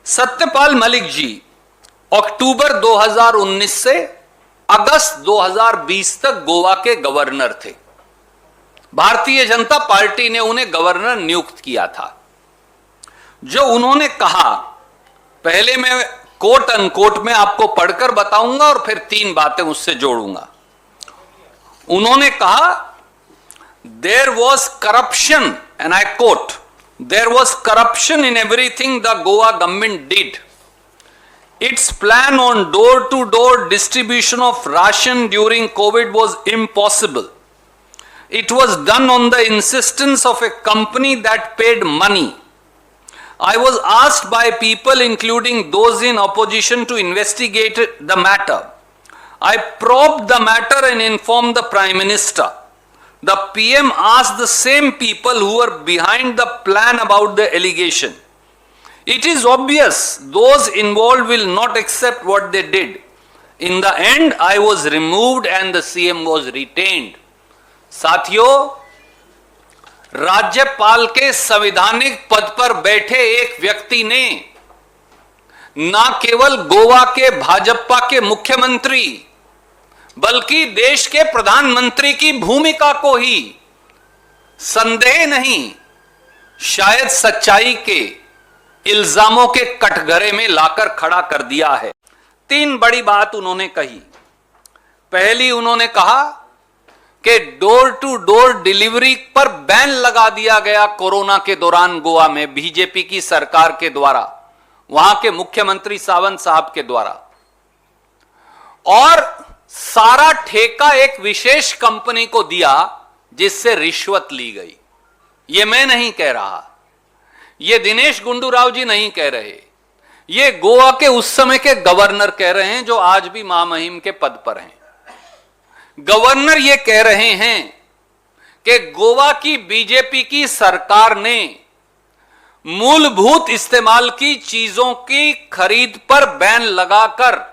सत्यपाल मलिक जी अक्टूबर 2019 से अगस्त 2020 तक गोवा के गवर्नर थे। भारतीय जनता पार्टी ने उन्हें गवर्नर नियुक्त किया था। जो उन्होंने कहा, पहले मैं कोट अनकोट में आपको पढ़कर बताऊंगा और फिर 3 बातें उससे जोड़ूंगा। उन्होंने कहा, there was corruption, and I quote, there was corruption in everything the Goa government did. Its plan on door-to-door distribution of ration during COVID was impossible. It was done on the insistence of a company that paid money. I was asked by people, including those in opposition, to investigate the matter. I probed the matter and informed the Prime Minister. The PM asked the same people who were behind the plan about the allegation. It is obvious those involved will not accept what they did. In the end, I was removed and the CM was retained. साथियों, राज्यपाल के संवैधानिक पद पर बैठे एक व्यक्ति ने न केवल गोवा के भाजपा के मुख्यमंत्री बल्कि देश के प्रधानमंत्री की भूमिका को ही संदेह नहीं, शायद सच्चाई के इल्जामों के कटघरे में लाकर खड़ा कर दिया है। 3 बड़ी बात उन्होंने कही। पहली, उन्होंने कहा कि डोर टू डोर डिलीवरी पर बैन लगा दिया गया कोरोना के दौरान गोवा में बीजेपी की सरकार के द्वारा, वहां के मुख्यमंत्री सावंत साहब के द्वारा, और सारा ठेका एक विशेष कंपनी को दिया जिससे रिश्वत ली गई। यह मैं नहीं कह रहा, ये दिनेश गुंडू राव जी नहीं कह रहे, ये गोवा के उस समय के गवर्नर कह रहे हैं जो आज भी महामहिम के पद पर हैं। गवर्नर ये कह रहे हैं कि गोवा की बीजेपी की सरकार ने मूलभूत इस्तेमाल की चीजों की खरीद पर बैन लगाकर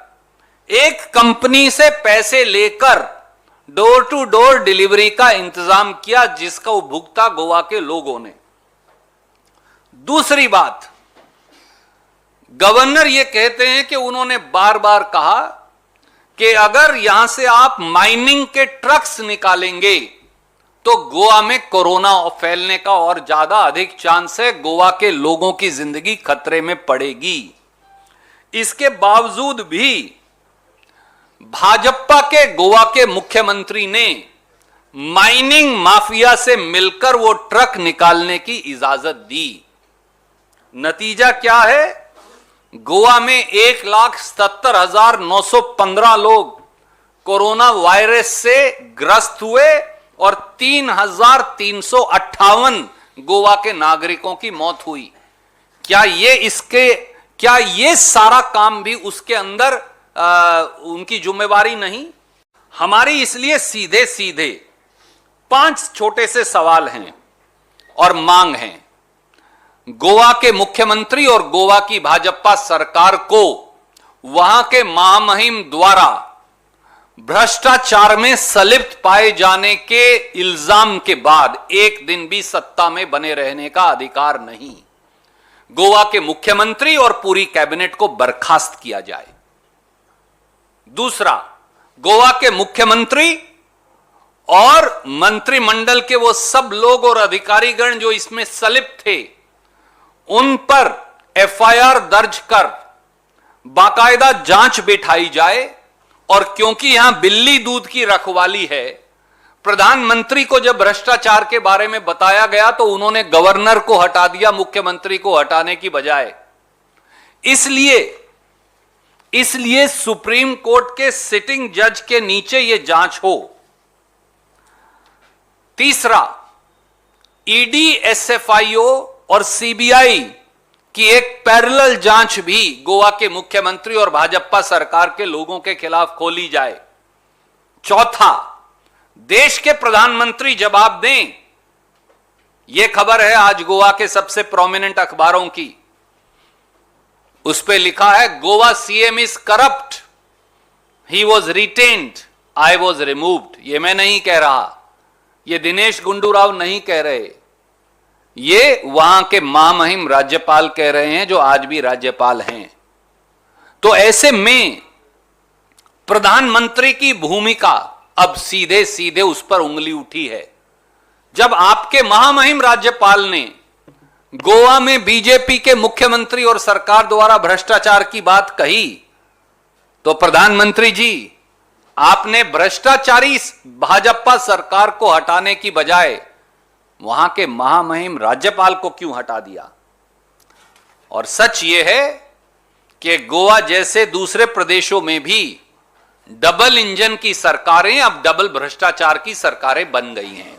एक कंपनी से पैसे लेकर डोर टू डोर डिलीवरी का इंतजाम किया, जिसका उपभोक्ता गोवा के लोगों ने। दूसरी बात, गवर्नर यह कहते हैं कि उन्होंने बार बार कहा कि अगर यहां से आप माइनिंग के ट्रक्स निकालेंगे तो गोवा में कोरोना फैलने का और ज्यादा अधिक चांस है, गोवा के लोगों की जिंदगी खतरे में पड़ेगी। इसके बावजूद भी भाजपा के गोवा के मुख्यमंत्री ने माइनिंग माफिया से मिलकर वो ट्रक निकालने की इजाजत दी। नतीजा क्या है? गोवा में 1,77,915 लोग कोरोना वायरस से ग्रस्त हुए और 3,358 गोवा के नागरिकों की मौत हुई। क्या ये सारा काम भी उसके अंदर उनकी जिम्मेवारी नहीं? हमारी इसलिए सीधे सीधे 5 छोटे से सवाल हैं और मांग हैं। गोवा के मुख्यमंत्री और गोवा की भाजपा सरकार को वहां के महामहिम द्वारा भ्रष्टाचार में संलिप्त पाए जाने के इल्जाम के बाद एक दिन भी सत्ता में बने रहने का अधिकार नहीं। गोवा के मुख्यमंत्री और पूरी कैबिनेट को बर्खास्त किया जाए। दूसरा, गोवा के मुख्यमंत्री और मंत्रिमंडल के वो सब लोग और अधिकारीगण जो इसमें संलिप्त थे, उन पर एफआईआर दर्ज कर बाकायदा जांच बिठाई जाए। और क्योंकि यहां बिल्ली दूध की रखवाली है, प्रधानमंत्री को जब भ्रष्टाचार के बारे में बताया गया तो उन्होंने गवर्नर को हटा दिया, मुख्यमंत्री को हटाने की बजाय। इसलिए सुप्रीम कोर्ट के सिटिंग जज के नीचे यह जांच हो। तीसरा, ईडी, एसएफआईओ और सीबीआई की एक पैरेलल जांच भी गोवा के मुख्यमंत्री और भाजपा सरकार के लोगों के खिलाफ खोली जाए। चौथा, देश के प्रधानमंत्री जवाब दें। यह खबर है आज गोवा के सबसे प्रोमिनेंट अखबारों की, उस पर लिखा है, Goa CM is corrupt, he was retained, I was removed. यह मैं नहीं कह रहा, यह दिनेश गुंडू राव नहीं कह रहे, ये वहां के महामहिम राज्यपाल कह रहे हैं, जो आज भी राज्यपाल हैं। तो ऐसे में प्रधानमंत्री की भूमिका अब सीधे सीधे उस पर उंगली उठी है। जब आपके महामहिम राज्यपाल ने गोवा में बीजेपी के मुख्यमंत्री और सरकार द्वारा भ्रष्टाचार की बात कही, तो प्रधानमंत्री जी, आपने भ्रष्टाचारी भाजपा सरकार को हटाने की बजाय वहां के महामहिम राज्यपाल को क्यों हटा दिया? और सच यह है कि गोवा जैसे दूसरे प्रदेशों में भी डबल इंजन की सरकारें अब डबल भ्रष्टाचार की सरकारें बन गई हैं।